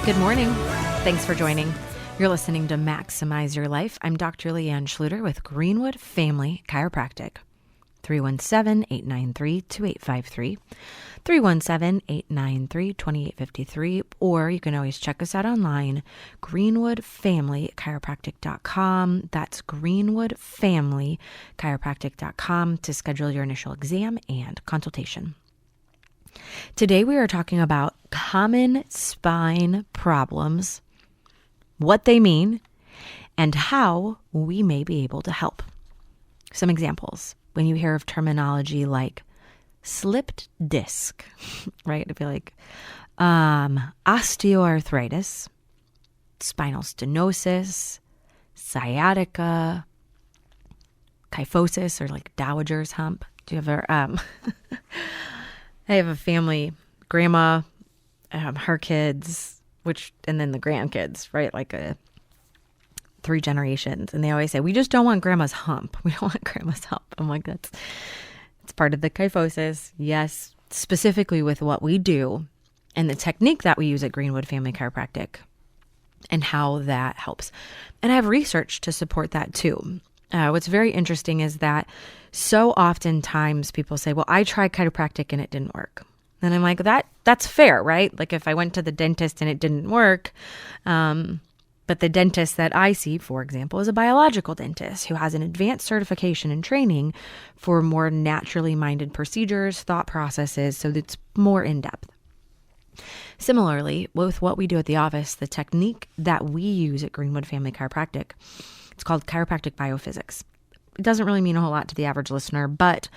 Good morning. Thanks for joining. You're listening to Maximize Your Life. I'm Dr. Leanne Schluter with Greenwood Family Chiropractic. 317-893-2853, 317-893-2853, or you can always check us out online, greenwoodfamilychiropractic.com. That's greenwoodfamilychiropractic.com to schedule your initial exam and consultation. Today we are talking about common spine problems, what they mean, and how we may be able to help. Some examples. When you hear of terminology like slipped disc, right? I feel like osteoarthritis, spinal stenosis, sciatica, kyphosis, or like dowager's hump. Do you ever? I have a family, grandma, her kids, and then the grandkids, right? Like 3 generations. And they always say, we just don't want grandma's hump. We don't want grandma's hump. I'm like, it's part of the kyphosis. Yes, specifically with what we do and the technique that we use at Greenwood Family Chiropractic and how that helps. And I have research to support that too. What's very interesting is that so oftentimes people say, well, I tried chiropractic and it didn't work. And I'm like, that's fair, right? Like if I went to the dentist and it didn't work, but the dentist that I see, for example, is a biological dentist who has an advanced certification and training for more naturally minded procedures, thought processes, so it's more in-depth. Similarly, with what we do at the office, the technique that we use at Greenwood Family Chiropractic, it's called chiropractic biophysics. It doesn't really mean a whole lot to the average listener, but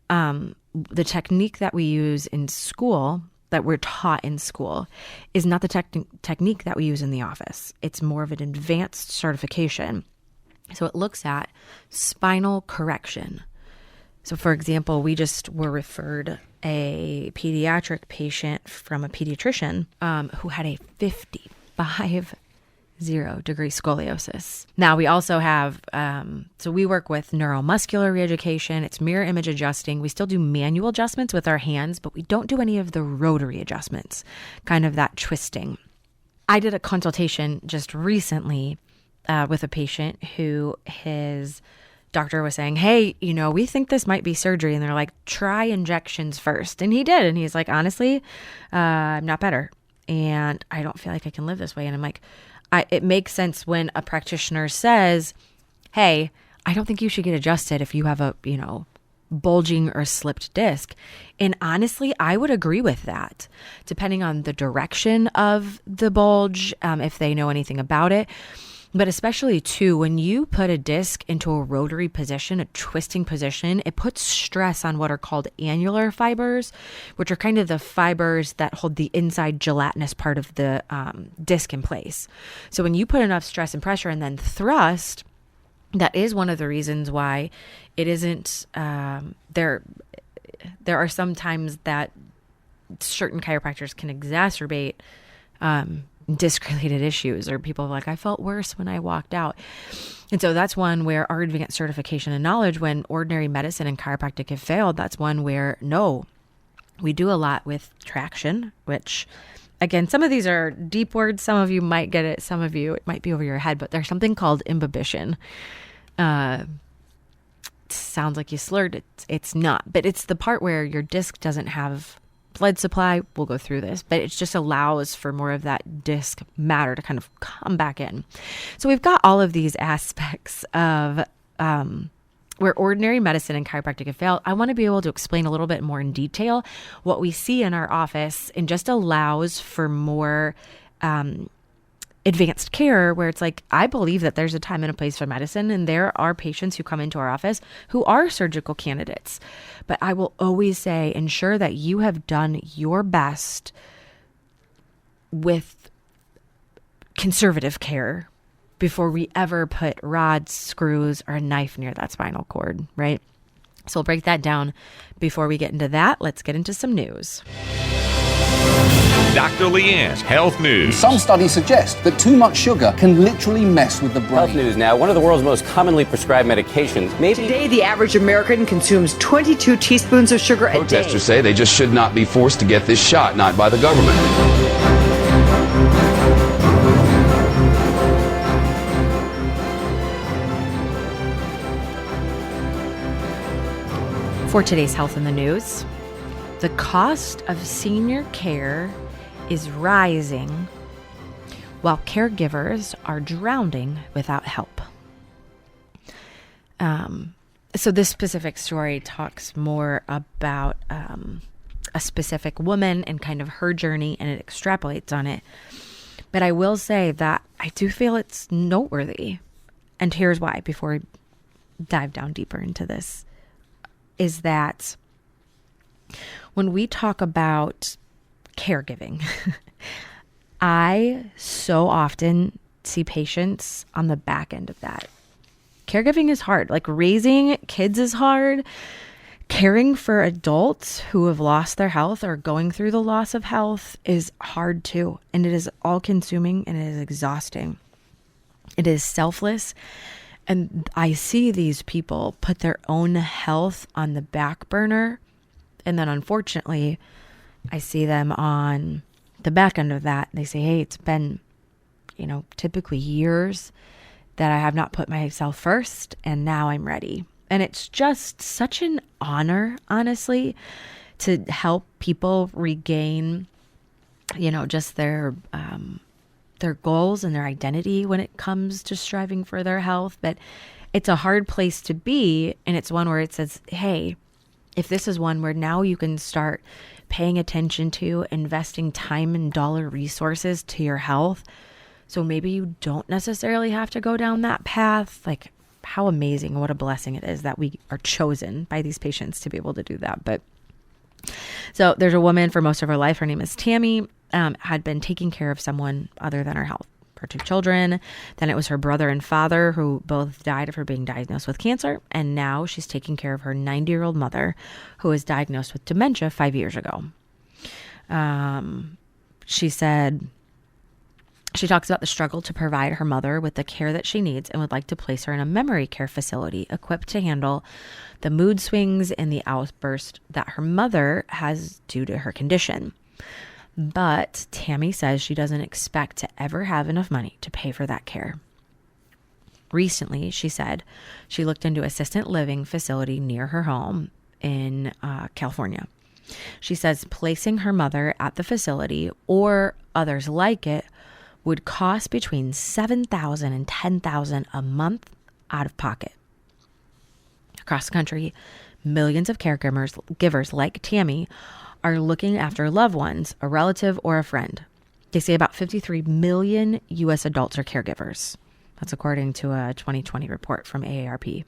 the technique that we use in school, that we're taught in school, is not the technique that we use in the office. It's more of an advanced certification. So it looks at spinal correction. So for example, we just were referred a pediatric patient from a pediatrician who had a 55-0-degree scoliosis. Now we also have, so we work with neuromuscular reeducation. It's mirror image adjusting. We still do manual adjustments with our hands, but we don't do any of the rotary adjustments, kind of that twisting. I did a consultation just recently with a patient who his doctor was saying, hey, we think this might be surgery. And they're like, try injections first. And he did. And he's like, honestly, I'm not better. And I don't feel like I can live this way. And I'm like, it makes sense when a practitioner says, hey, I don't think you should get adjusted if you have a, bulging or slipped disc. And honestly, I would agree with that, depending on the direction of the bulge, if they know anything about it. But especially too, when you put a disc into a rotary position, a twisting position, it puts stress on what are called annular fibers, which are kind of the fibers that hold the inside gelatinous part of the disc in place. So when you put enough stress and pressure and then thrust, that is one of the reasons why it isn't, there are some times that certain chiropractors can exacerbate disc-related issues, or people are like, I felt worse when I walked out. And so that's one where our advanced certification and knowledge, when ordinary medicine and chiropractic have failed, that's one where, no, we do a lot with traction, which, again, some of these are deep words. Some of you might get it. Some of you, it might be over your head, but there's something called imbibition. Sounds like you slurred it. It's not, but it's the part where your disc doesn't have blood supply. We'll go through this, but it just allows for more of that disc matter to kind of come back in. So we've got all of these aspects of where ordinary medicine and chiropractic have failed. I want to be able to explain a little bit more in detail what we see in our office, and just allows for more advanced care, where it's like, I believe that there's a time and a place for medicine, and there are patients who come into our office who are surgical candidates. But I will always say, ensure that you have done your best with conservative care before we ever put rods, screws, or a knife near that spinal cord, right? So we'll break that down. Before we get into that, let's get into some news. Dr. Leanne's Health News. Some studies suggest that too much sugar can literally mess with the brain. Health News now, one of the world's most commonly prescribed medications. Today, the average American consumes 22 teaspoons of sugar a day. Protesters say they just should not be forced to get this shot, not by the government. For today's Health in the News, the cost of senior care is rising while caregivers are drowning without help. So this specific story talks more about a specific woman and kind of her journey, and it extrapolates on it. But I will say that I do feel it's noteworthy. And here's why, before we dive down deeper into this, is that when we talk about caregiving, I so often see patients on the back end of that. Caregiving is hard. Like raising kids is hard. Caring for adults who have lost their health or going through the loss of health is hard too. And it is all consuming and it is exhausting. It is selfless. And I see these people put their own health on the back burner. And then unfortunately, I see them on the back end of that. They say, hey, it's been, typically years that I have not put myself first, and now I'm ready. And it's just such an honor, honestly, to help people regain, just their goals and their identity when it comes to striving for their health. But it's a hard place to be. And it's one where it says, hey, if this is one where now you can start paying attention to, investing time and dollar resources to your health, so maybe you don't necessarily have to go down that path. Like, how amazing, what a blessing it is that we are chosen by these patients to be able to do that. But so there's a woman for most of her life. Her name is Tammy, had been taking care of someone other than her health. Her 2 children. Then it was her brother and father who both died of her being diagnosed with cancer. And now she's taking care of her 90-year-old mother who was diagnosed with dementia 5 years ago. She said, she talks about the struggle to provide her mother with the care that she needs and would like to place her in a memory care facility equipped to handle the mood swings and the outburst that her mother has due to her condition. But Tammy says she doesn't expect to ever have enough money to pay for that care. Recently, she said she looked into assisted living facility near her home in California. She says placing her mother at the facility or others like it would cost between $7,000 and $10,000 a month out of pocket. Across the country, millions of caregivers like Tammy are looking after loved ones, a relative or a friend. They say about 53 million U.S. adults are caregivers. That's according to a 2020 report from AARP.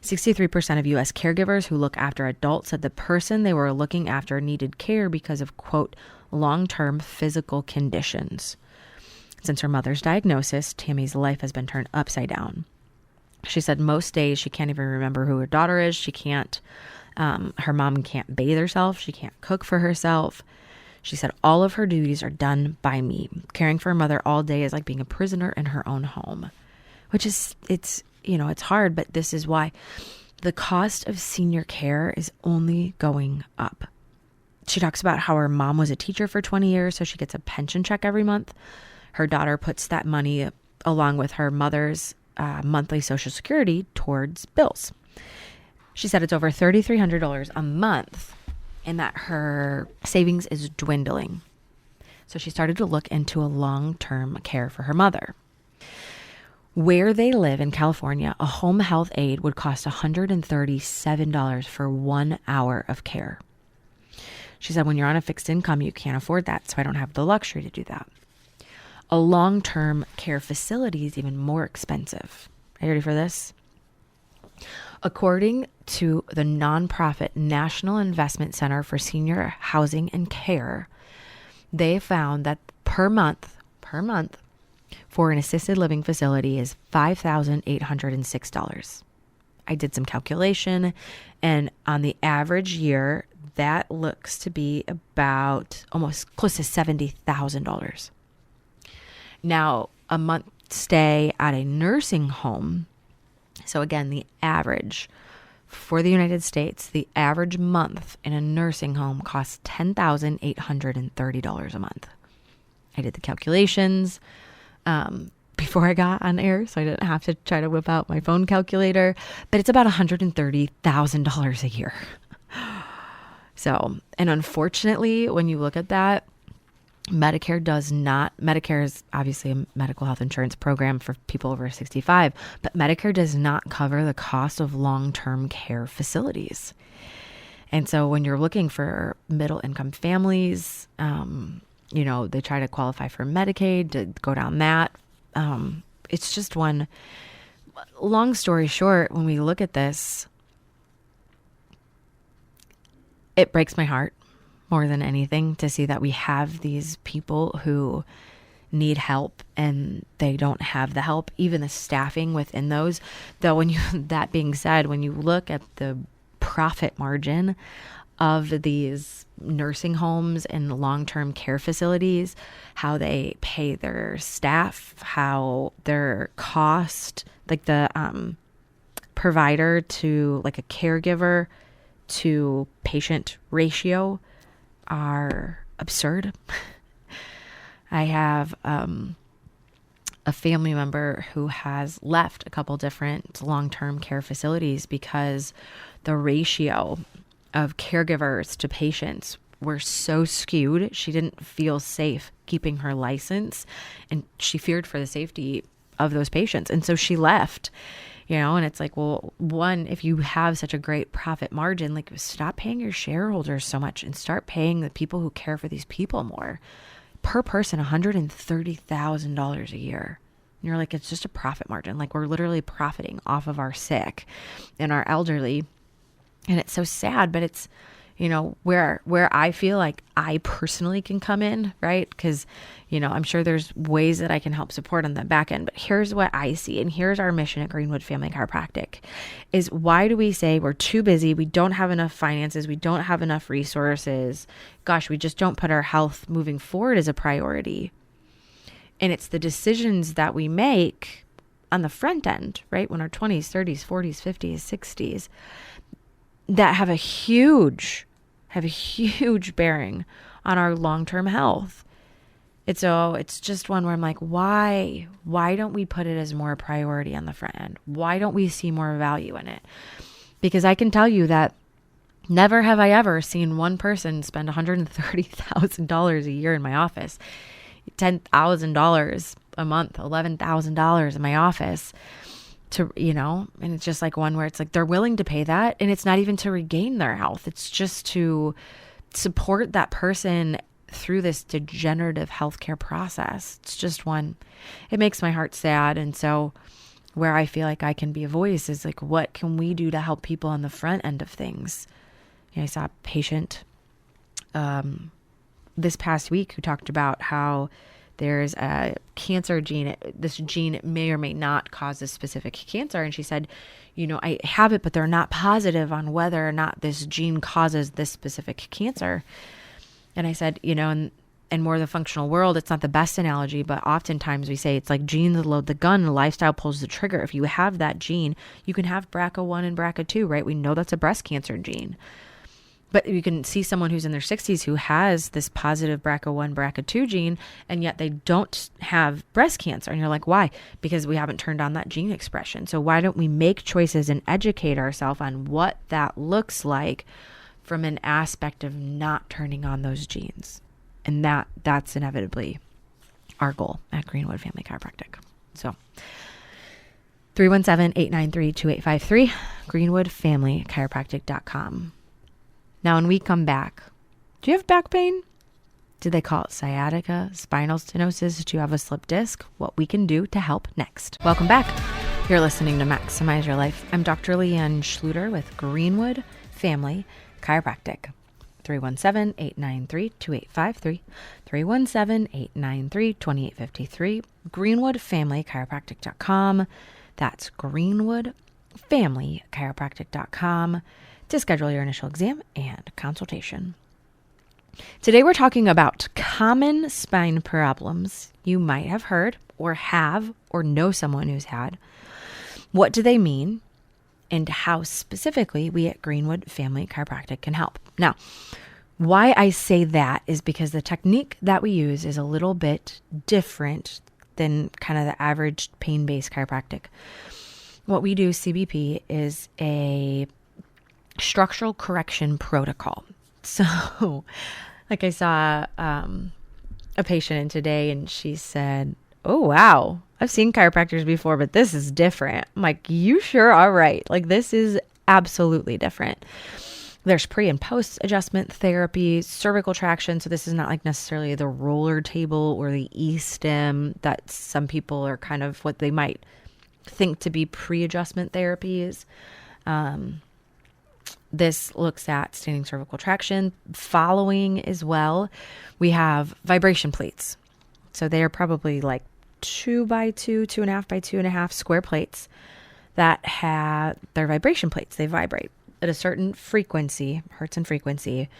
63% of U.S. caregivers who look after adults said the person they were looking after needed care because of, quote, long-term physical conditions. Since her mother's diagnosis, Tammy's life has been turned upside down. She said most days she can't even remember who her daughter is. She can't, her mom can't bathe herself. She can't cook for herself. She said all of her duties are done by me. Caring for her mother all day is like being a prisoner in her own home, which is, it's hard, but this is why the cost of senior care is only going up. She talks about how her mom was a teacher for 20 years, so she gets a pension check every month. Her daughter puts that money along with her mother's monthly Social Security towards bills. She said it's over $3,300 a month and that her savings is dwindling. So she started to look into a long-term care for her mother. Where they live in California, a home health aide would cost $137 for 1 hour of care. She said, when you're on a fixed income, you can't afford that, so I don't have the luxury to do that. A long-term care facility is even more expensive. Are you ready for this? According to the nonprofit National Investment Center for Senior Housing and Care, they found that per month for an assisted living facility is $5,806. I did some calculation, and on the average year, that looks to be about almost close to $70,000. Now, a month stay at a nursing home, so again, the average for the United States, the average month in a nursing home costs $10,830 a month. I did the calculations. before I got on air, so I didn't have to try to whip out my phone calculator, but it's about $130,000 a year. So, and unfortunately, when you look at that, Medicare is obviously a medical health insurance program for people over 65, but Medicare does not cover the cost of long-term care facilities. And so when you're looking for middle income families, they try to qualify for Medicaid to go down that. It's just one, long story short, when we look at this, it breaks my heart more than anything to see that we have these people who need help and they don't have the help, even the staffing within those. Though that being said, when you look at the profit margin of these nursing homes and long-term care facilities, how they pay their staff, how their cost, like the provider to like a caregiver to patient ratio are absurd. I have a family member who has left a couple different long-term care facilities because the ratio of caregivers to patients were so skewed. She didn't feel safe keeping her license and she feared for the safety of those patients. And so she left, and it's like, well, one, if you have such a great profit margin, like stop paying your shareholders so much and start paying the people who care for these people more. Per person, $130,000 a year. And you're like, it's just a profit margin. Like we're literally profiting off of our sick and our elderly. And it's so sad, but it's, where I feel like I personally can come in, right? Because, I'm sure there's ways that I can help support on the back end, but here's what I see. And here's our mission at Greenwood Family Chiropractic is why do we say we're too busy? We don't have enough finances. We don't have enough resources. Gosh, we just don't put our health moving forward as a priority. And it's the decisions that we make on the front end, right? When our 20s, 30s, 40s, 50s, 60s, that have a huge bearing on our long-term health. It's just one where I'm like, why don't we put it as more a priority on the front end? Why don't we see more value in it? Because I can tell you that never have I ever seen one person spend $130,000 a year in my office, $10,000 a month, $11,000 in my office. And it's just like one where it's like they're willing to pay that, and it's not even to regain their health. It's just to support that person through this degenerative healthcare process. It's just one, it makes my heart sad. And so where I feel like I can be a voice is like, what can we do to help people on the front end of things? I saw a patient this past week who talked about how there's a cancer gene. This gene may or may not cause this specific cancer. And she said, I have it, but they're not positive on whether or not this gene causes this specific cancer. And I said, in more of the functional world, it's not the best analogy, but oftentimes we say it's like genes load the gun, lifestyle pulls the trigger. If you have that gene, you can have BRCA1 and BRCA2, right? We know that's a breast cancer gene. But you can see someone who's in their 60s who has this positive BRCA1, BRCA2 gene, and yet they don't have breast cancer. And you're like, why? Because we haven't turned on that gene expression. So why don't we make choices and educate ourselves on what that looks like from an aspect of not turning on those genes? And that's inevitably our goal at Greenwood Family Chiropractic. So 317-893-2853, greenwoodfamilychiropractic.com. Now, when we come back, do you have back pain? Do they call it sciatica, spinal stenosis? Do you have a slip disc? What we can do to help next. Welcome back. You're listening to Maximize Your Life. I'm Dr. Leanne Schluter with Greenwood Family Chiropractic. 317-893-2853, 317-893-2853, greenwoodfamilychiropractic.com. That's greenwoodfamilychiropractic.com to schedule your initial exam and consultation. Today we're talking about common spine problems you might have heard or have or know someone who's had. What do they mean? And how specifically we at Greenwood Family Chiropractic can help. Now, why I say that is because the technique that we use is a little bit different than kind of the average pain-based chiropractic. What we do, CBP, is a structural correction protocol. So, like I saw a patient in today, and she said, "Oh, wow, I've seen chiropractors before, but this is different." I'm like, "You sure are right. Like, this is absolutely different." There's pre and post adjustment therapy, cervical traction. So this is not like necessarily the roller table or the E-stim that some people are kind of what they might think to be pre-adjustment therapies. This looks at standing cervical traction. Following as well, we have vibration plates. So they are probably like 2x2, 2.5x2.5 square plates that have their vibration plates. They vibrate at a certain frequency, hertz and frequency,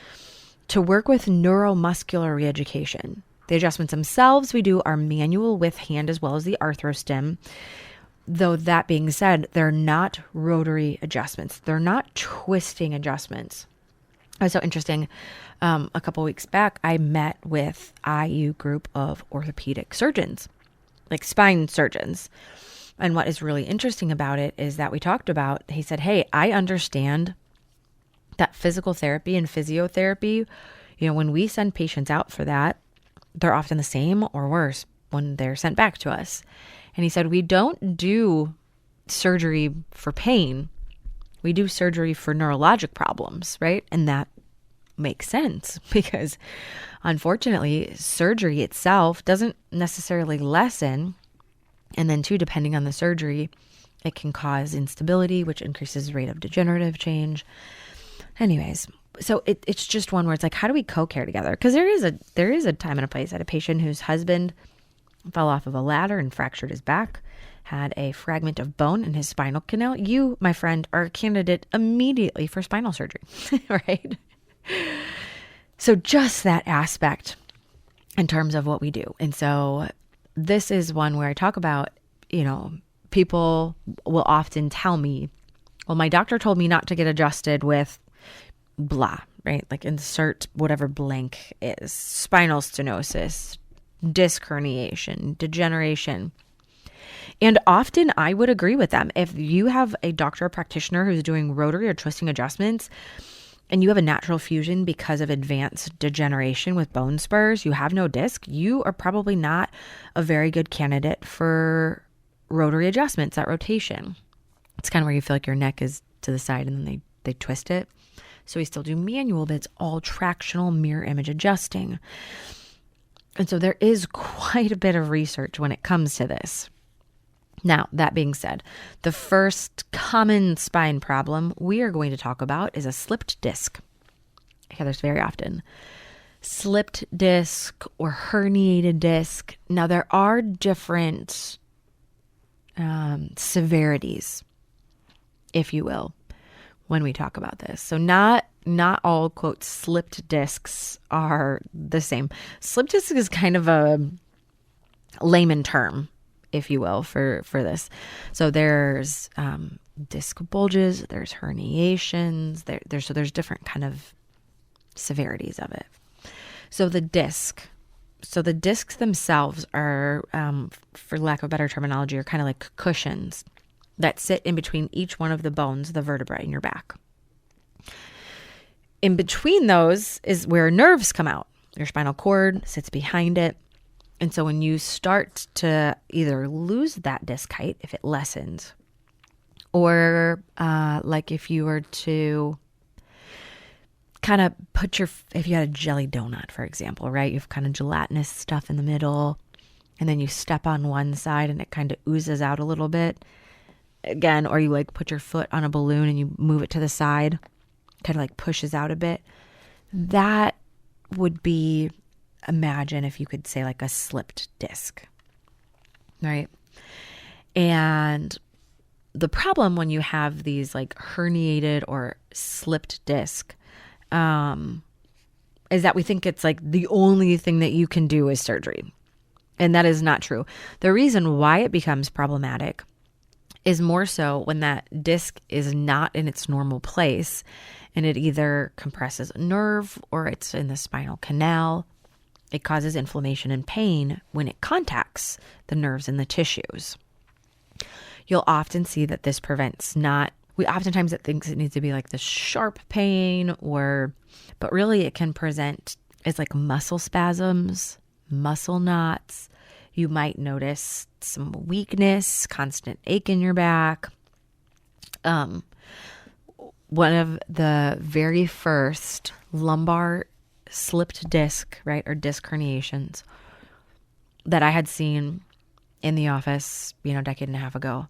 to work with neuromuscular reeducation. The adjustments themselves we do are manual with hand as well as the arthrostim. Though that being said, they're not rotary adjustments. They're not twisting adjustments. It was so interesting. A couple weeks back, I met with IU group of orthopedic surgeons, like spine surgeons. And what is really interesting about it is that we talked about, he said, "Hey, I understand that physical therapy and physiotherapy, when we send patients out for that, they're often the same or worse when they're sent back to us." And he said, "We don't do surgery for pain. We do surgery for neurologic problems," right? And that makes sense because unfortunately, surgery itself doesn't necessarily lessen. And then too, depending on the surgery, it can cause instability, which increases the rate of degenerative change. Anyways, so it's just one where it's like, how do we co-care together? Because there is a time and a place. I had a patient whose husband fell off of a ladder and fractured his back, had a fragment of bone in his spinal canal. You, my friend, are a candidate immediately for spinal surgery, right? So just that aspect in terms of what we do. And so this is one where I talk about, people will often tell me, "Well, my doctor told me not to get adjusted with blah," right? Like insert whatever blank is, spinal stenosis, disc herniation, degeneration. And often I would agree with them. If you have a doctor or practitioner who's doing rotary or twisting adjustments and you have a natural fusion because of advanced degeneration with bone spurs, you have no disc, you are probably not a very good candidate for rotary adjustments, that rotation. It's kind of where you feel like your neck is to the side and then they twist it. So we still do manual, but it's all tractional mirror image adjusting. And so there is quite a bit of research when it comes to this. Now, that being said, the first common spine problem we are going to talk about is a slipped disc. I hear this very often. Slipped disc or herniated disc. Now, there are different severities, if you will, when we talk about this. So not all, quote, slipped discs are the same. Slipped disc is kind of a layman term, if you will, for this. So there's disc bulges, there's herniations, there's different kind of severities of it. So the discs themselves are, for lack of a better terminology, are kind of like cushions that sit in between each one of the bones, the vertebrae in your back. In between those is where nerves come out. Your spinal cord sits behind it. And so when you start to either lose that disc height, if it lessens, or like if you were to kind of if you had a jelly donut, for example, right? You have kind of gelatinous stuff in the middle, and then you step on one side and it kind of oozes out a little bit. Again, or you like put your foot on a balloon and you move it to the side, kind of like pushes out a bit. That would be, imagine if you could say like a slipped disc, right? And the problem when you have these like herniated or slipped disc is that we think it's like the only thing that you can do is surgery. And that is not true. The reason why it becomes problematic is more so when that disc is not in its normal place and it either compresses a nerve or it's in the spinal canal. it causes inflammation and pain when it contacts the nerves and the tissues. You'll often see that this prevents we oftentimes it thinks it needs to be like the sharp pain but really it can present as like muscle spasms, muscle knots. You might notice some weakness, constant ache in your back. One of the very first lumbar slipped disc, right, or disc herniations that I had seen in the office, a decade and a half ago,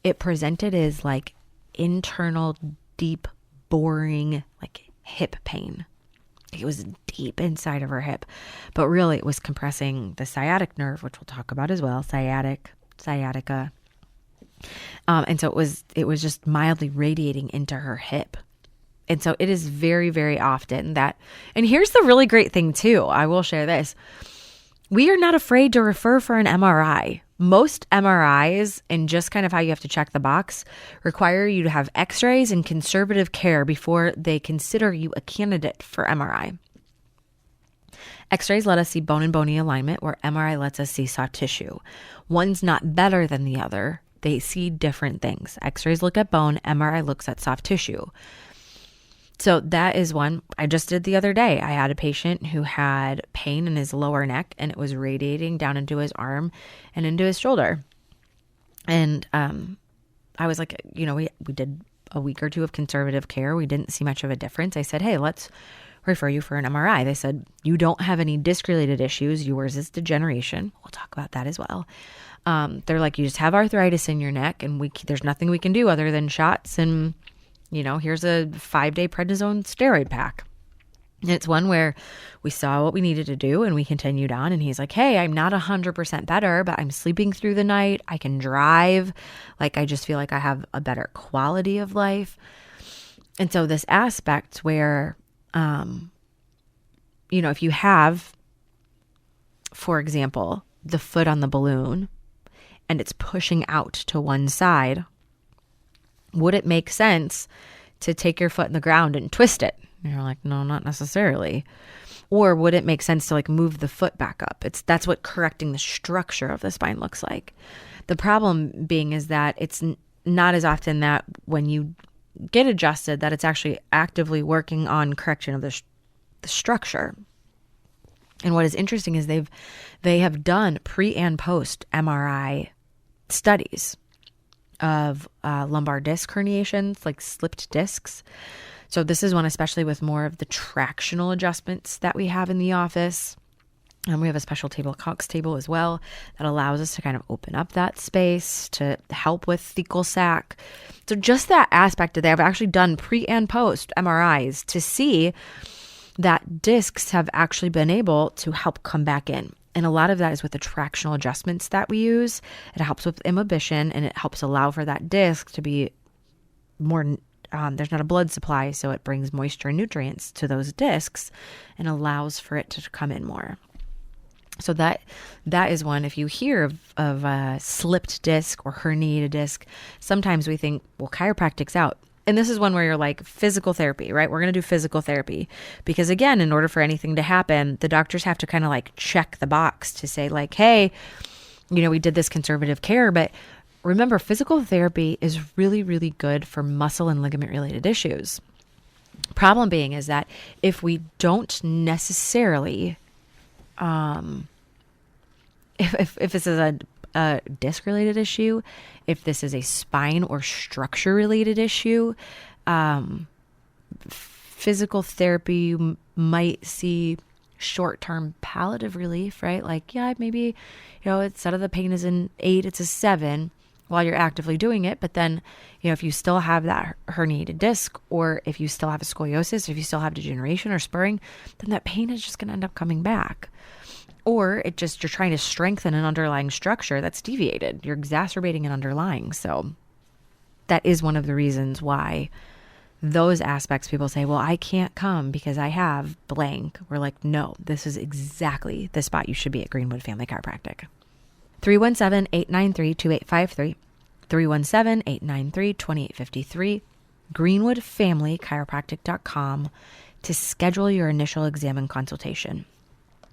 it presented as like internal, deep, boring, like hip pain. It was deep inside of her hip, but really it was compressing the sciatic nerve, which we'll talk about as well, sciatica. And so it was just mildly radiating into her hip. And so it is very, very often and here's the really great thing too. I will share this. We are not afraid to refer for an MRI. Most MRIs, and just kind of how you have to check the box, require you to have x-rays and conservative care before they consider you a candidate for MRI. X-rays let us see bone and bony alignment, where MRI lets us see soft tissue. One's not better than the other. They see different things. X-rays look at bone, MRI looks at soft tissue. So that is one I just did the other day. I had a patient who had pain in his lower neck, and it was radiating down into his arm and into his shoulder. And I was like, we did a week or two of conservative care. We didn't see much of a difference. I said, hey, let's refer you for an MRI. They said, you don't have any disc-related issues. Yours is degeneration. We'll talk about that as well. They're like, you just have arthritis in your neck, and there's nothing we can do other than shots and here's a 5-day prednisone steroid pack. And it's one where we saw what we needed to do and we continued on. And he's like, hey, I'm not 100% better, but I'm sleeping through the night. I can drive. Like, I just feel like I have a better quality of life. And so this aspect where, if you have, for example, the foot on the balloon and it's pushing out to one side, would it make sense to take your foot in the ground and twist it? And you're like, no, not necessarily. Or would it make sense to like move the foot back up? That's what correcting the structure of the spine looks like. The problem being is that it's not as often that when you get adjusted that it's actually actively working on correction of the structure. And what is interesting is they have done pre and post MRI studies of lumbar disc herniations, like slipped discs. So this is one, especially with more of the tractional adjustments that we have in the office. And we have a special table, Cox table as well, that allows us to kind of open up that space to help with thecal sac. So just that aspect of, they have actually done pre and post MRIs to see that discs have actually been able to help come back in. And a lot of that is with the tractional adjustments that we use. It helps with immobilization, and it helps allow for that disc to be more, there's not a blood supply, so it brings moisture and nutrients to those discs and allows for it to come in more. So that is one. If you hear of a slipped disc or herniated disc, sometimes we think, well, chiropractic's out. And this is one where you're like, physical therapy, right? We're going to do physical therapy. Because again, in order for anything to happen, the doctors have to kind of like check the box to say like, hey, we did this conservative care. But remember, physical therapy is really, really good for muscle and ligament related issues. Problem being is that if we don't necessarily, if this is a disc related issue, if this is a spine or structure related issue, physical therapy might see short-term palliative relief, right? Like, yeah, maybe, instead of the pain is an 8, it's a 7 while you're actively doing it. But then, if you still have that herniated disc, or if you still have a scoliosis, if you still have degeneration or spurring, then that pain is just going to end up coming back. Or you're trying to strengthen an underlying structure that's deviated. You're exacerbating an underlying. So that is one of the reasons why those aspects, people say, well, I can't come because I have blank. We're like, no, this is exactly the spot you should be at Greenwood Family Chiropractic. 317-893-2853, 317-893-2853, greenwoodfamilychiropractic.com to schedule your initial exam and consultation.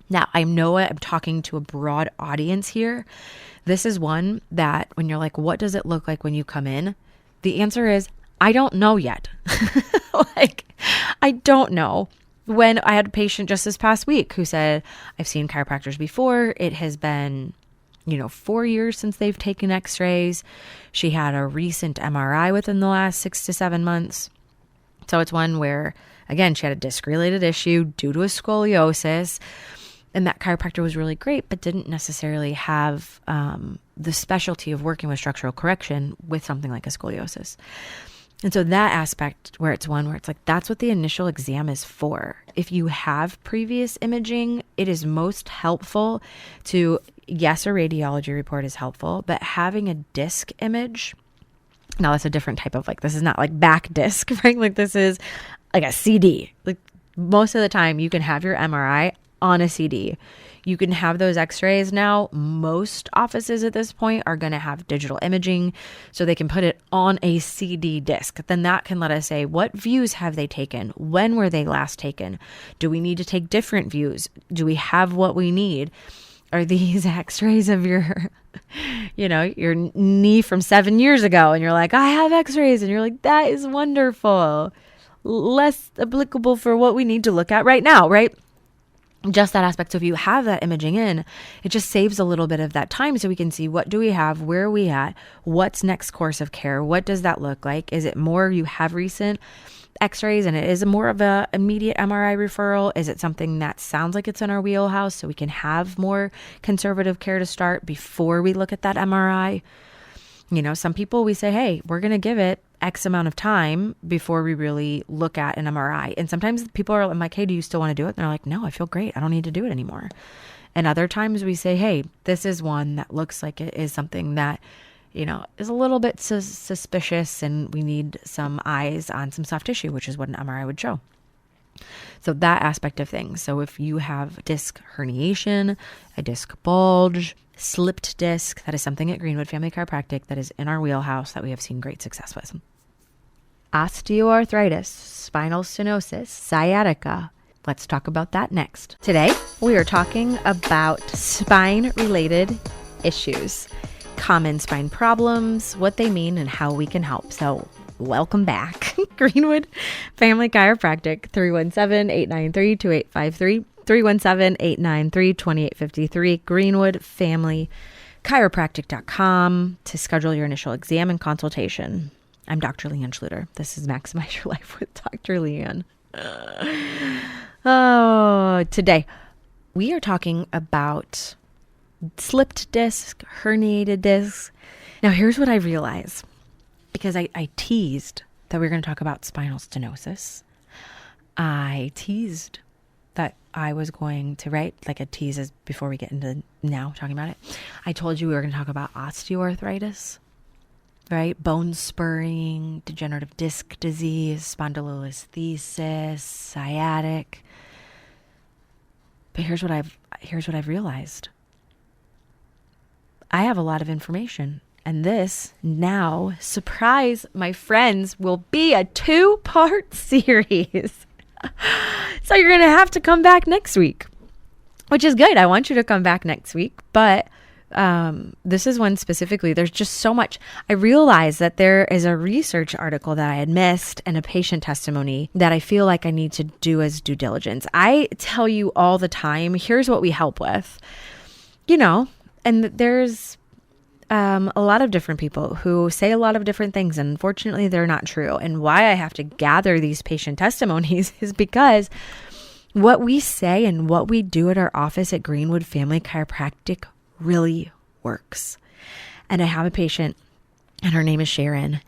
Now, I know I'm talking to a broad audience here. This is one that when you're like, what does it look like when you come in? The answer is, I don't know yet. I don't know. When I had a patient just this past week who said, I've seen chiropractors before. It has been, 4 years since they've taken x-rays. She had a recent MRI within the last 6 to 7 months. So it's one where, again, she had a disc-related issue due to a scoliosis. And that chiropractor was really great, but didn't necessarily have the specialty of working with structural correction with something like a scoliosis. And so that aspect where it's one where it's like, that's what the initial exam is for. If you have previous imaging, it is most helpful to, yes, a radiology report is helpful, but having a disc image, now that's a different type of this is not like back disc, right? Like this is like a CD. Like most of the time you can have your MRI on a CD. You can have those x-rays now. Most offices at this point are going to have digital imaging, so they can put it on a CD disc. Then that can let us say, what views have they taken? When were they last taken? Do we need to take different views? Do we have what we need? Are these x-rays of your, your knee from 7 years ago? And you're like, I have x-rays. And you're like, that is wonderful. Less applicable for what we need to look at right now, right? Just that aspect. So if you have that imaging in, it just saves a little bit of that time so we can see what do we have, where are we at, what's next course of care, what does that look like? Is it more you have recent x-rays and it is more of a immediate MRI referral? Is it something that sounds like it's in our wheelhouse so we can have more conservative care to start before we look at that MRI? Some people we say, hey, we're going to give it X amount of time before we really look at an MRI. And sometimes people are like, hey, do you still want to do it? And they're like, no, I feel great. I don't need to do it anymore. And other times we say, hey, this is one that looks like it is something that, is a little bit suspicious and we need some eyes on some soft tissue, which is what an MRI would show. So that aspect of things. So if you have disc herniation, a disc bulge, slipped disc, that is something at Greenwood Family Chiropractic that is in our wheelhouse that we have seen great success with. Osteoarthritis, spinal stenosis, sciatica. Let's talk about that next. Today, we are talking about spine-related issues, common spine problems, what they mean, and how we can help. So welcome back. Greenwood Family Chiropractic, 317-893-2853. 317-893-2853, greenwoodfamilychiropractic.com to schedule your initial exam and consultation. I'm Dr. Leanne Schluter. This is Maximize Your Life with Dr. Leanne. Today we are talking about slipped disc, herniated disc. Now here's what I realized, because I teased that we were going to talk about spinal stenosis. I teased that I was going to write like a tease is before we get into now talking about it. I told you we were going to talk about osteoarthritis, right? Bone spurring, degenerative disc disease, spondylolisthesis, sciatic. But here's what I've realized. I have a lot of information, and this now, surprise my friends, will be a 2-part series. So you're going to have to come back next week, which is good. I want you to come back next week. But this is one specifically. There's just so much. I realized that there is a research article that I had missed and a patient testimony that I feel like I need to do as due diligence. I tell you all the time, here's what we help with, and there's a lot of different people who say a lot of different things, and unfortunately they're not true. And why I have to gather these patient testimonies is because what we say and what we do at our office at Greenwood Family Chiropractic really works. And I have a patient, and her name is Sharon,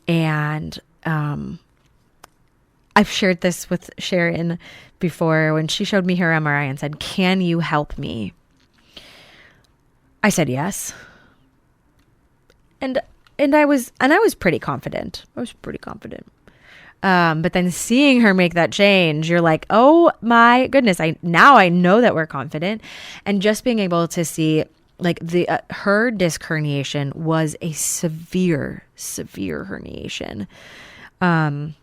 and I've shared this with Sharon before when she showed me her MRI and said, "Can you help me?" I said yes. And I was pretty confident. But then seeing her make that change, you're like, oh my goodness, now I know that we're confident. And just being able to see like her disc herniation was a severe herniation. And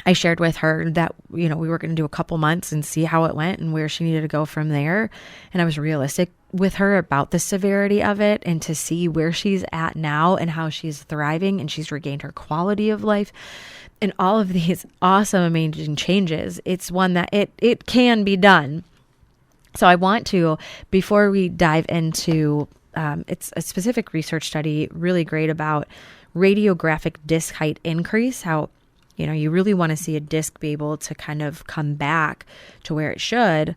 I shared with her that, we were going to do a couple months and see how it went and where she needed to go from there. And I was realistic with her about the severity of it and to see where she's at now and how she's thriving and she's regained her quality of life and all of these awesome, amazing changes. It's one that it can be done. So I want to, before we dive into, it's a specific research study, really great about radiographic disc height increase, how you really want to see a disc be able to kind of come back to where it should,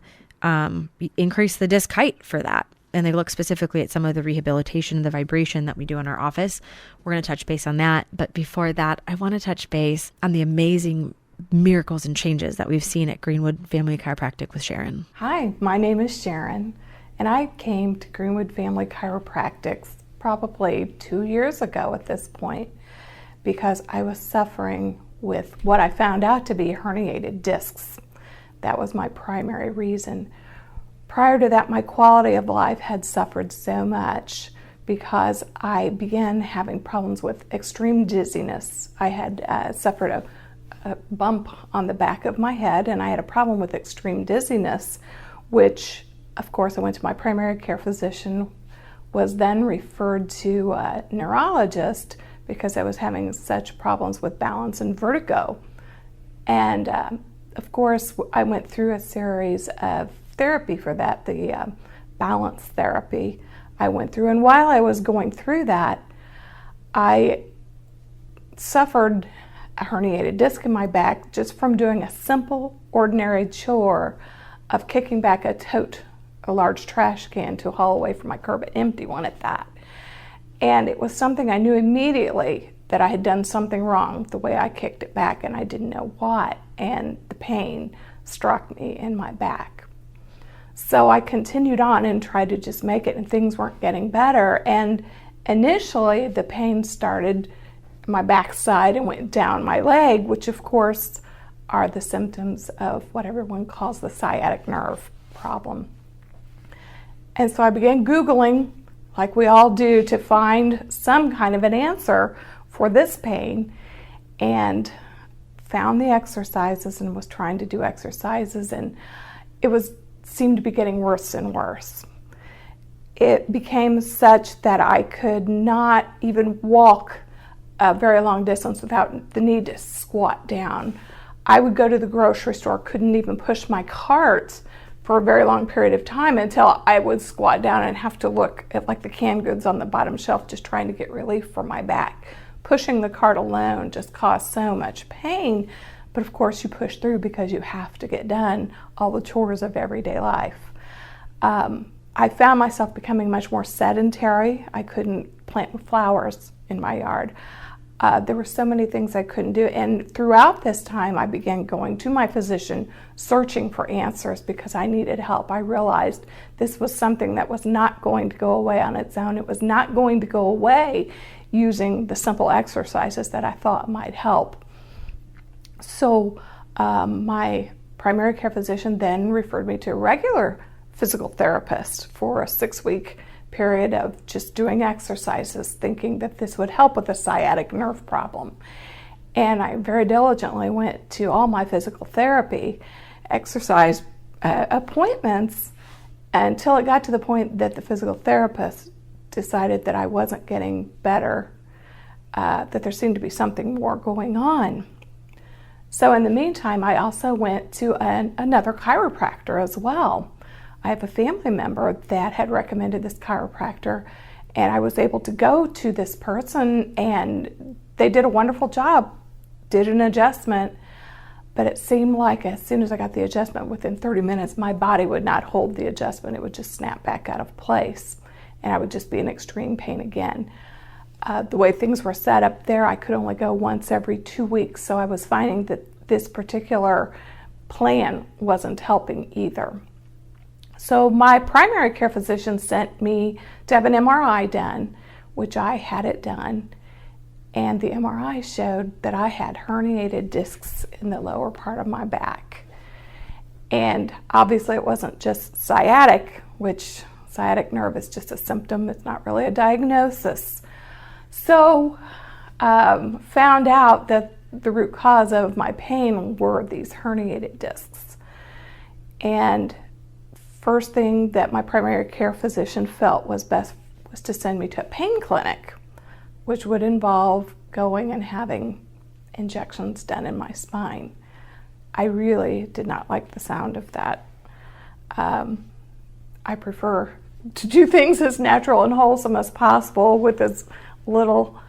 increase the disc height for that. And they look specifically at some of the rehabilitation, the vibration that we do in our office. We're going to touch base on that. But before that, I want to touch base on the amazing miracles and changes that we've seen at Greenwood Family Chiropractic with Sharon. Hi, my name is Sharon, and I came to Greenwood Family Chiropractic probably 2 years ago at this point because I was suffering with what I found out to be herniated discs. That was my primary reason. Prior to that, my quality of life had suffered so much because I began having problems with extreme dizziness. I had suffered a bump on the back of my head, and I had a problem with extreme dizziness, which, of course, I went to my primary care physician, was then referred to a neurologist because I was having such problems with balance and vertigo. And of course, I went through a series of therapy for that, the balance therapy I went through. And while I was going through that, I suffered a herniated disc in my back just from doing a simple, ordinary chore of kicking back a large trash can to haul away from my curb, an empty one at that. And it was something I knew immediately that I had done something wrong the way I kicked it back, and I didn't know what, and the pain struck me in my back. So I continued on and tried to just make it, and things weren't getting better. And initially the pain started my backside and went down my leg, which of course are the symptoms of what everyone calls the sciatic nerve problem. And so I began Googling, like we all do, to find some kind of an answer for this pain, and found the exercises and was trying to do exercises, and it seemed to be getting worse and worse. It became such that I could not even walk a very long distance without the need to squat down. I would go to the grocery store, couldn't even push my cart for a very long period of time until I would squat down and have to look at like the canned goods on the bottom shelf, just trying to get relief for my back. Pushing the cart alone just caused so much pain, but of course you push through because you have to get done all the chores of everyday life. I found myself becoming much more sedentary. I couldn't plant flowers in my yard. There were so many things I couldn't do, and throughout this time I began going to my physician searching for answers because I needed help. I realized this was something that was not going to go away on its own. It was not going to go away using the simple exercises that I thought might help. So my primary care physician then referred me to a regular physical therapist for a 6-week period of just doing exercises, thinking that this would help with the sciatic nerve problem. And I very diligently went to all my physical therapy exercise appointments until it got to the point that the physical therapist decided that I wasn't getting better, that there seemed to be something more going on. So in the meantime, I also went to another chiropractor as well. I have a family member that had recommended this chiropractor, and I was able to go to this person, and they did a wonderful job, did an adjustment, but it seemed like as soon as I got the adjustment, within 30 minutes, my body would not hold the adjustment. It would just snap back out of place, and I would just be in extreme pain again. The way things were set up there, I could only go once every 2 weeks, so I was finding that this particular plan wasn't helping either. So my primary care physician sent me to have an MRI done, which I had it done, and the MRI showed that I had herniated discs in the lower part of my back. And obviously it wasn't just sciatic, which sciatic nerve is just a symptom, it's not really a diagnosis. So found out that the root cause of my pain were these herniated discs. And first thing that my primary care physician felt was best was to send me to a pain clinic, which would involve going and having injections done in my spine. I really did not like the sound of that. I prefer to do things as natural and wholesome as possible with as little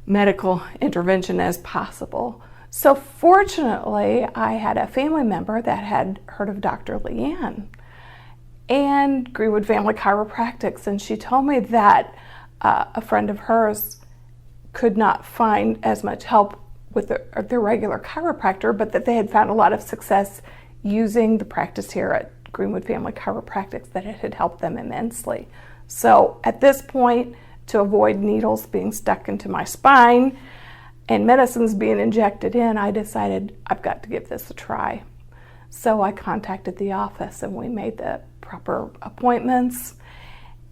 medical intervention as possible. So fortunately, I had a family member that had heard of Dr. Leanne and Greenwood Family Chiropractics, and she told me that a friend of hers could not find as much help with their regular chiropractor, but that they had found a lot of success using the practice here at Greenwood Family Chiropractics, that it had helped them immensely. So at this point, to avoid needles being stuck into my spine and medicines being injected in, I decided I've got to give this a try. So I contacted the office and we made the proper appointments.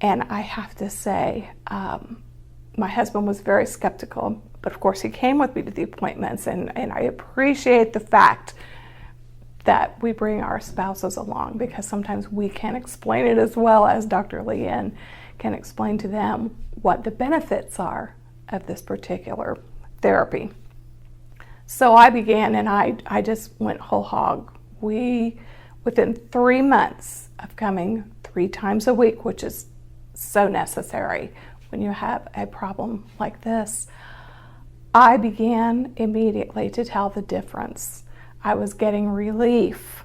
And I have to say, my husband was very skeptical, but of course he came with me to the appointments, and I appreciate the fact that we bring our spouses along, because sometimes we can't explain it as well as Dr. Leanne can explain to them what the benefits are of this particular therapy. So I began, and I just went whole hog. Within 3 months of coming 3 times a week, which is so necessary when you have a problem like this, I began immediately to tell the difference. I was getting relief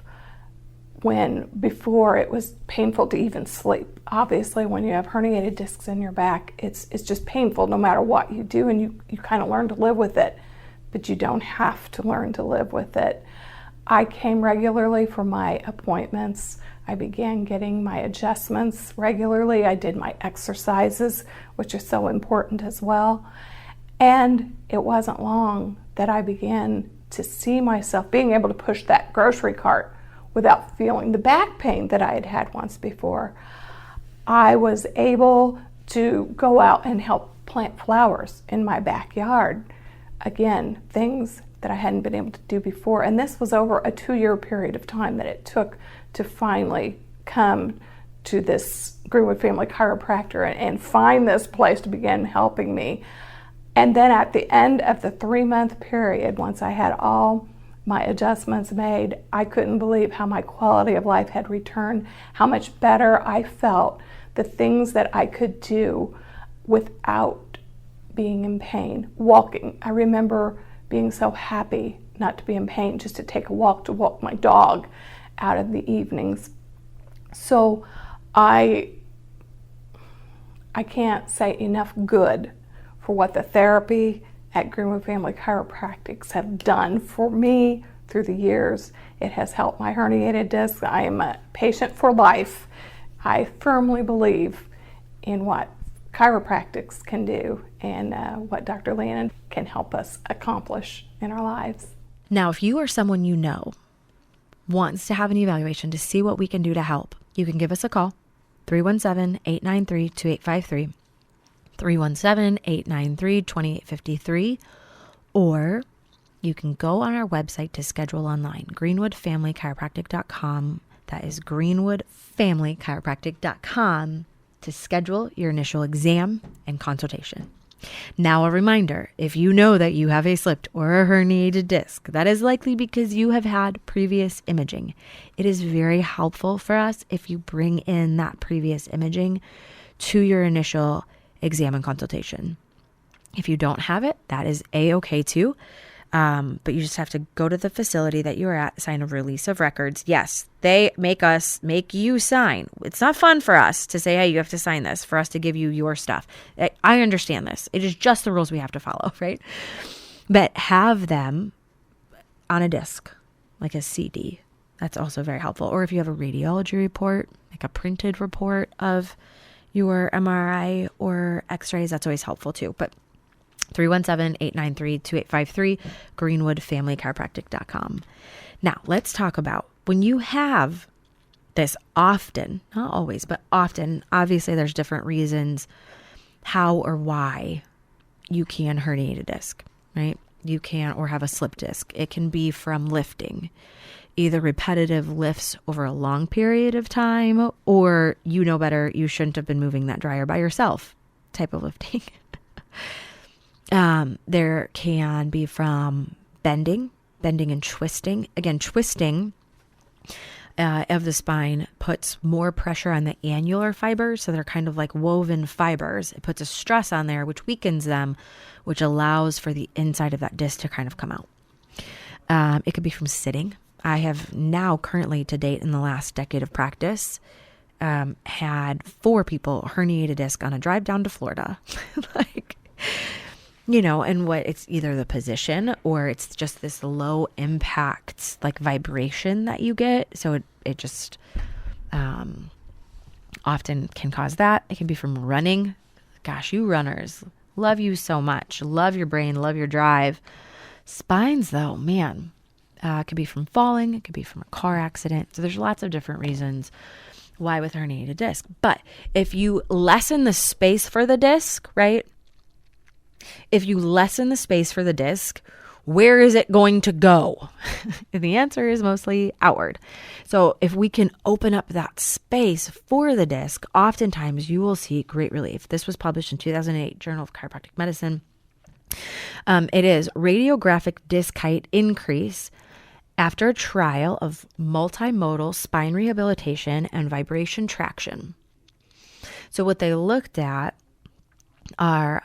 when before it was painful to even sleep. Obviously, when you have herniated discs in your back, it's just painful no matter what you do, and you kind of learn to live with it, but you don't have to learn to live with it. I came regularly for my appointments. I began getting my adjustments regularly. I did my exercises, which are so important as well. And it wasn't long that I began to see myself being able to push that grocery cart without feeling the back pain that I had had once before. I was able to go out and help plant flowers in my backyard. Again, things that I hadn't been able to do before. And this was over a 2-year period of time that it took to finally come to this Greenwood Family Chiropractor and find this place to begin helping me. And then at the end of the 3-month period, once I had all my adjustments made, I couldn't believe how my quality of life had returned, how much better I felt, the things that I could do without being in pain. Walking, I remember being so happy not to be in pain, just to take a walk, to walk my dog out in the evenings. So I can't say enough good for what the therapy at Greenwood Family Chiropractics have done for me through the years. It has helped my herniated discs. I am a patient for life. I firmly believe in what chiropractics can do and what Dr. Leanne can help us accomplish in our lives. Now, if you or someone you know wants to have an evaluation to see what we can do to help, you can give us a call, 317-893-2853, 317-893-2853, or you can go on our website to schedule online, greenwoodfamilychiropractic.com. That is greenwoodfamilychiropractic.com to schedule your initial exam and consultation. Now, a reminder, if you know that you have a slipped or a herniated disc, that is likely because you have had previous imaging. It is very helpful for us if you bring in that previous imaging to your initial exam and consultation. If you don't have it, that is A-okay too. But you just have to go to the facility that you are at, sign a release of records. Yes, they make you sign. It's not fun for us to say, hey, you have to sign this for us to give you your stuff. I understand this. It is just the rules we have to follow, right? But have them on a disc, like a CD. That's also very helpful. Or if you have a radiology report, like a printed report of your MRI or x-rays, that's always helpful too. But 317-893-2853, greenwoodfamilychiropractic.com. Now, let's talk about when you have this often, not always, but often, obviously there's different reasons how or why you can herniate a disc, right? You can, or have a slip disc. It can be from lifting, either repetitive lifts over a long period of time, or you know better, you shouldn't have been moving that dryer by yourself type of lifting. There can be from bending and twisting. Again, twisting of the spine puts more pressure on the annular fibers. So they're kind of like woven fibers. It puts a stress on there, which weakens them, which allows for the inside of that disc to kind of come out. It could be from sitting. I have now currently to date in the last decade of practice, had 4 people herniate a disc on a drive down to Florida. And what it's either the position or it's just this low impact, like vibration that you get. So it just often can cause that. It can be from running. Gosh, you runners, love you so much. Love your brain, love your drive. Spines though, man, it could be from falling. It could be from a car accident. So there's lots of different reasons why with herniated disc. But if you lessen the space for the disc, right? If you lessen the space for the disc, where is it going to go? The answer is mostly outward. So if we can open up that space for the disc, oftentimes you will see great relief. This was published in 2008, Journal of Chiropractic Medicine. It is radiographic disc height increase after a trial of multimodal spine rehabilitation and vibration traction. So what they looked at are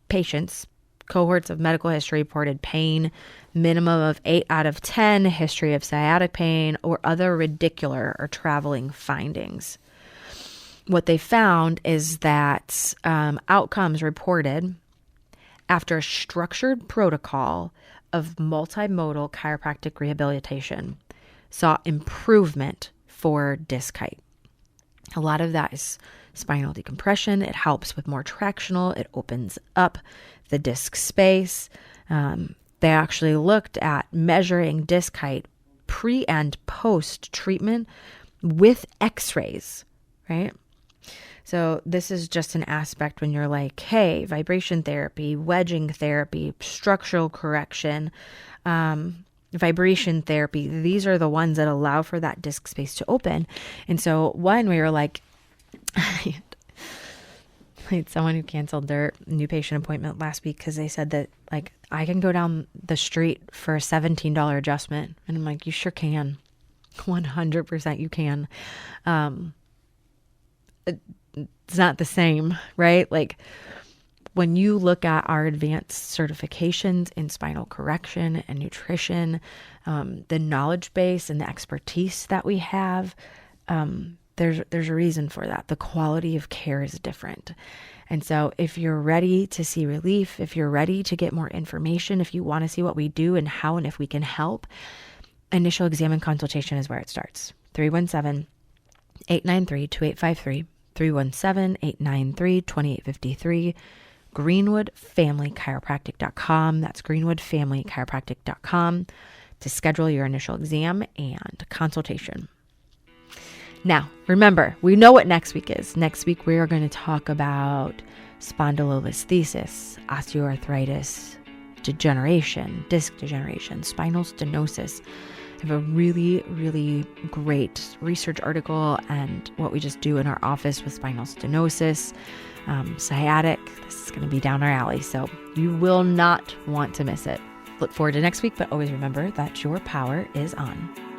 patients, cohorts of medical history reported pain, minimum of 8 out of 10, history of sciatic pain, or other radicular or traveling findings. What they found is that outcomes reported after a structured protocol of multimodal chiropractic rehabilitation saw improvement for disc height. A lot of that is spinal decompression. It helps with more tractional. It opens up the disc space. They actually looked at measuring disc height pre and post treatment with x-rays, right? So this is just an aspect when you're like, hey, vibration therapy, wedging therapy, structural correction, vibration therapy. These are the ones that allow for that disc space to open. And so we were like, I had someone who canceled their new patient appointment last week because they said that like I can go down the street for a $17 adjustment. And I'm like, you sure can. 100% you can. It's not the same, right? Like when you look at our advanced certifications in spinal correction and nutrition, the knowledge base and the expertise that we have, there's a reason for that. The quality of care is different. And so if you're ready to see relief, if you're ready to get more information, if you want to see what we do and how and if we can help, initial exam and consultation is where it starts. 317-893-2853, 317-893-2853, greenwoodfamilychiropractic.com. That's greenwoodfamilychiropractic.com to schedule your initial exam and consultation. Now, remember, we know what next week is. Next week, we are going to talk about spondylolisthesis, osteoarthritis, degeneration, disc degeneration, spinal stenosis. I have a really, really great research article and what we just do in our office with spinal stenosis, sciatic. This is going to be down our alley, so you will not want to miss it. Look forward to next week, but always remember that your power is on.